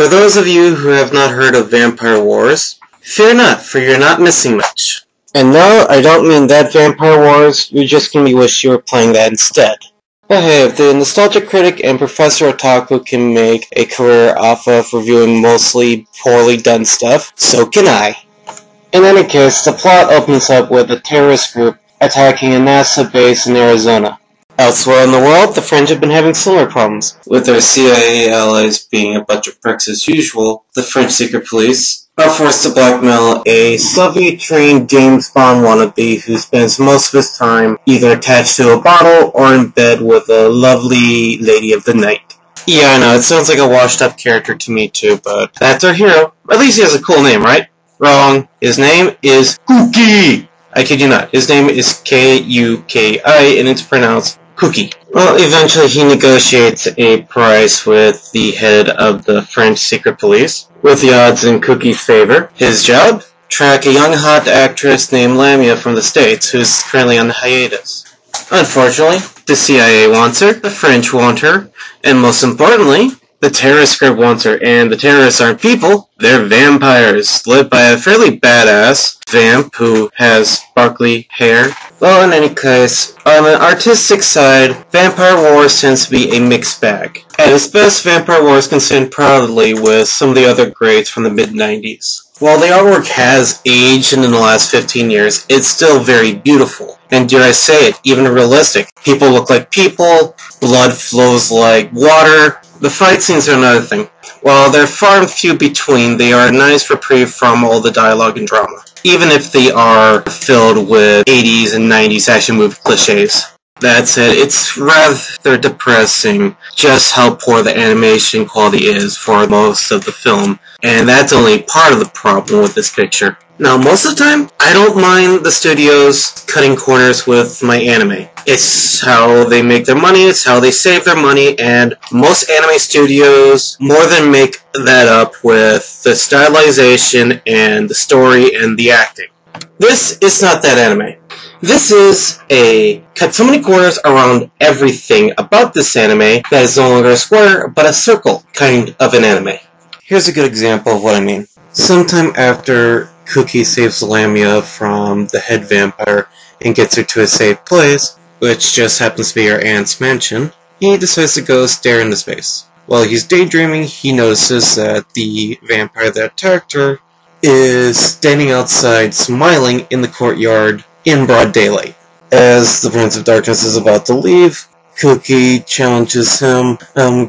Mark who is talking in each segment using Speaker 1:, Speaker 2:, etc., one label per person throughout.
Speaker 1: For those of you who have not heard of Vampire Wars, fear not, for you're not missing much. And no, I don't mean that Vampire Wars, you just can wish you were playing that instead. But hey, if the nostalgic critic and Professor Otaku can make a career off of reviewing mostly poorly done stuff, so can I. In any case, the plot opens up with a terrorist group attacking a NASA base in Arizona. Elsewhere in the world, the French have been having similar problems, with their CIA allies being a bunch of pricks as usual. The French secret police are forced to blackmail a Soviet-trained James Bond wannabe who spends most of his time either attached to a bottle or in bed with a lovely lady of the night. Yeah, I know, it sounds like a washed-up character to me too, but that's our hero. At least he has a cool name, right? Wrong. His name is Cookie! I kid you not. His name is K-U-K-I, and it's pronounced Cookie. Well, eventually he negotiates a price with the head of the French secret police, with the odds in Cookie's favor. His job? Track a young hot actress named Lamia from the States, who's currently on hiatus. Unfortunately, the CIA wants her, the French want her, and most importantly, the terrorist group wants her, and the terrorists aren't people, they're vampires, led by a fairly badass vamp who has sparkly hair. Well, in any case, on an artistic side, Vampire Wars tends to be a mixed bag. At its best, Vampire Wars can stand proudly with some of the other greats from the mid-90s. While the artwork has aged in the last 15 years, it's still very beautiful. And dare I say it, even realistic. People look like people, blood flows like water. The fight scenes are another thing. While they're far and few between, they are a nice reprieve from all the dialogue and drama, even if they are filled with 80s and 90s action movie cliches. That said, it's rather depressing just how poor the animation quality is for most of the film, and that's only part of the problem with this picture. Now, most of the time, I don't mind the studios cutting corners with my anime. It's how they make their money, it's how they save their money, and most anime studios more than make that up with the stylization and the story and the acting. This is not that anime. This is a cut so many corners around everything about this anime that is no longer a square, but a circle kind of an anime. Here's a good example of what I mean. Sometime after Cookie saves Lamia from the head vampire and gets her to a safe place, which just happens to be her aunt's mansion, he decides to go stare into space. While he's daydreaming, he notices that the vampire that attacked her is standing outside smiling in the courtyard in broad daylight. As the Prince of Darkness is about to leave, Cookie challenges him,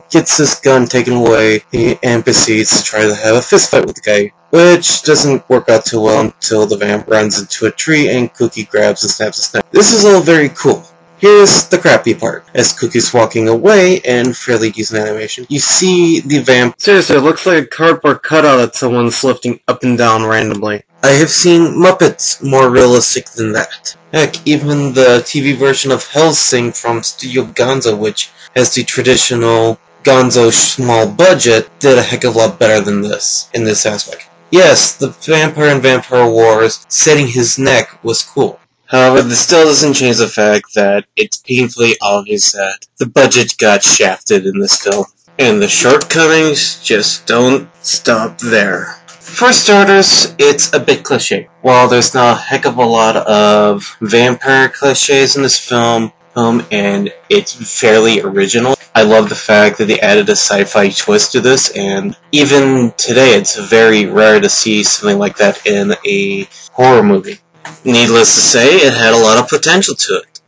Speaker 1: gets his gun taken away, and proceeds to try to have a fist fight with the guy, which doesn't work out too well until the vamp runs into a tree and Cookie grabs and snaps his neck. This is all very cool. Here's the crappy part. As Cookie's walking away, and fairly decent animation, you see the vamp. Seriously, it looks like a cardboard cutout that someone's lifting up and down randomly. I have seen Muppets more realistic than that. Heck, even the TV version of Hellsing from Studio Gonzo, which has the traditional Gonzo small budget, did a heck of a lot better than this, in this aspect. Yes, the vampire in Vampire Wars setting his neck was cool. However, this still doesn't change the fact that it's painfully obvious that the budget got shafted in this film. And the shortcomings just don't stop there. For starters, it's a bit cliche. While there's not a heck of a lot of vampire cliches in this film, and it's fairly original, I love the fact that they added a sci-fi twist to this, and even today it's very rare to see something like that in a horror movie. Needless to say, it had a lot of potential to it.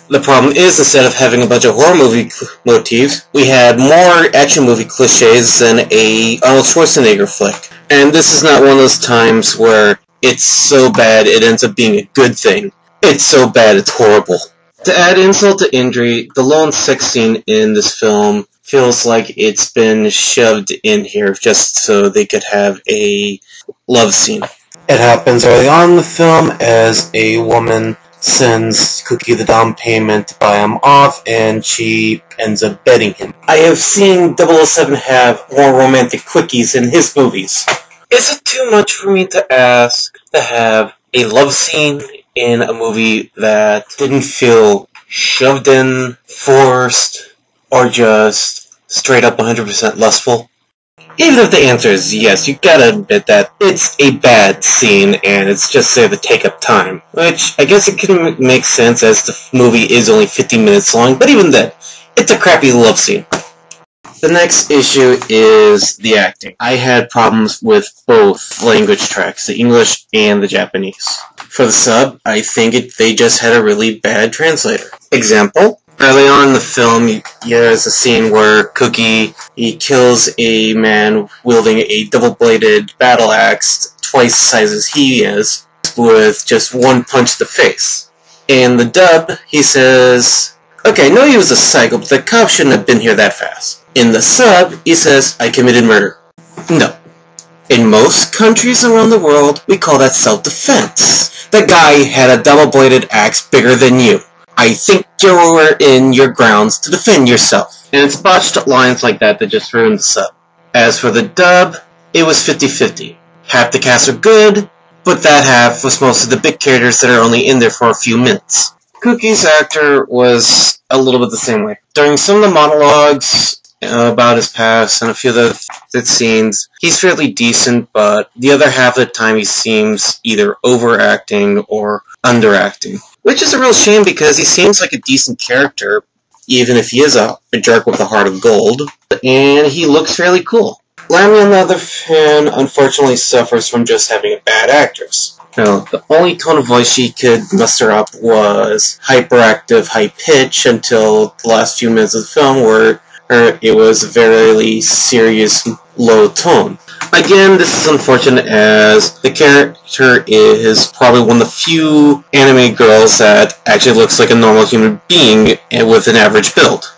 Speaker 1: The problem is, instead of having a bunch of horror movie motifs, we had more action movie cliches than a Arnold Schwarzenegger flick. And this is not one of those times where it's so bad it ends up being a good thing. It's so bad it's horrible. To add insult to injury, the lone sex scene in this film feels like it's been shoved in here just so they could have a love scene. It happens early on in the film as a woman sends Cookie the down payment to buy him off, and she ends up betting him. I have seen 007 have more romantic quickies in his movies. Is it too much for me to ask to have a love scene in a movie that didn't feel shoved in, forced, or just straight up 100% lustful? Even if the answer is yes, you gotta admit that it's a bad scene and it's just there to take up time. Which, I guess it can make sense as the movie is only 50 minutes long, but even then, it's a crappy love scene. The next issue is the acting. I had problems with both language tracks, the English and the Japanese. For the sub, I think they just had a really bad translator. Example, early on in the film, there's a scene where Cookie, he kills a man wielding a double-bladed battle axe twice the size as he is, with just one punch to the face. In the dub, he says, "Okay, I know he was a psycho, but the cop shouldn't have been here that fast." In the sub, he says, "I committed murder." No. In most countries around the world, we call that self-defense. The guy had a double-bladed axe bigger than you. I think you were in your grounds to defend yourself. And it's botched lines like that that just ruined the sub. As for the dub, it was 50-50. Half the cast are good, but that half was mostly the big characters that are only in there for a few minutes. Cookie's actor was a little bit the same way. During some of the monologues about his past and a few of the scenes, he's fairly decent, but the other half of the time he seems either overacting or underacting. Which is a real shame because he seems like a decent character, even if he is a jerk with a heart of gold, and he looks fairly cool. Lammy, on the other hand, unfortunately suffers from just having a bad actress. Now, the only tone of voice she could muster up was hyperactive, high pitch until the last few minutes of the film where it was a very serious, low tone. Again, this is unfortunate as the character is probably one of the few anime girls that actually looks like a normal human being with an average build.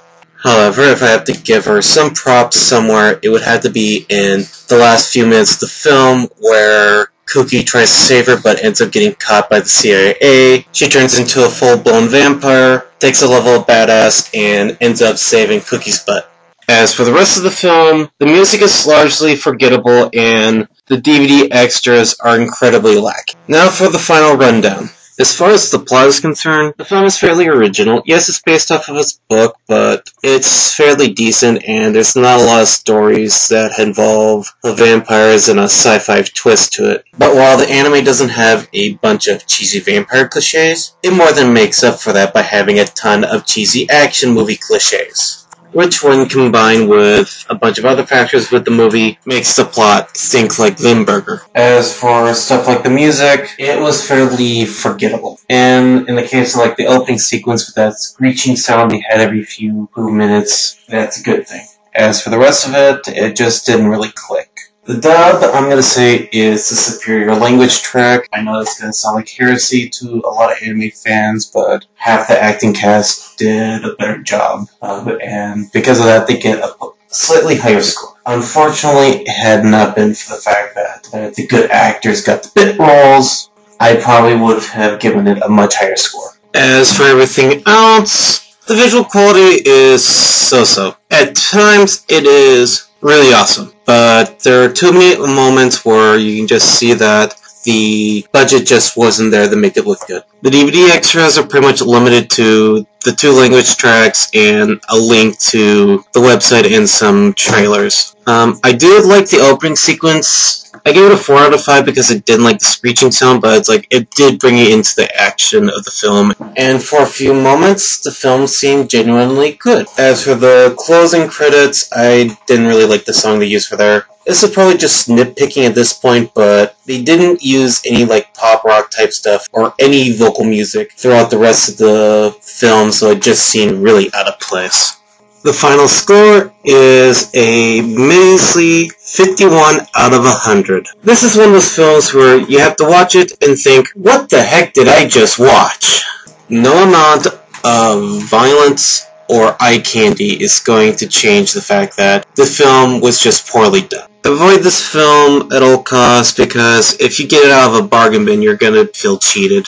Speaker 1: However, if I have to give her some props somewhere, it would have to be in the last few minutes of the film where Cookie tries to save her but ends up getting caught by the CIA. She turns into a full-blown vampire, takes a level of badass, and ends up saving Cookie's butt. As for the rest of the film, the music is largely forgettable and the DVD extras are incredibly lacking. Now for the final rundown. As far as the plot is concerned, the film is fairly original. Yes, it's based off of its book, but it's fairly decent, and there's not a lot of stories that involve vampires and a sci-fi twist to it. But while the anime doesn't have a bunch of cheesy vampire cliches, it more than makes up for that by having a ton of cheesy action movie cliches, which when combined with a bunch of other factors with the movie makes the plot stink like Limburger. As for stuff like the music, it was fairly forgettable. And in the case of like the opening sequence with that screeching sound we had every few minutes, that's a good thing. As for the rest of it, it just didn't really click. The dub, I'm going to say, is the superior language track. I know it's going to sound like heresy to a lot of anime fans, but half the acting cast did a better job. And because of that, they get a slightly higher score. Unfortunately, it had not been for the fact that the good actors got the bit roles, I probably would have given it a much higher score. As for everything else, the visual quality is so-so. At times, it is really awesome, but there are too many moments where you can just see that the budget just wasn't there to make it look good. The DVD extras are pretty much limited to the 2 language tracks and a link to the website and some trailers. I did like the opening sequence. I gave it a 4 out of 5 because I didn't like the screeching sound, but it's like it did bring you into the action of the film. And for a few moments, the film seemed genuinely good. As for the closing credits, I didn't really like the song they used for there. This is probably just nitpicking at this point, but they didn't use any like pop rock type stuff or any vocal music throughout the rest of the film, so it just seemed really out of place. The final score is a measly 51 out of 100. This is one of those films where you have to watch it and think, what the heck did I just watch? No amount of violence or eye candy is going to change the fact that the film was just poorly done. Avoid this film at all costs because if you get it out of a bargain bin, you're gonna feel cheated.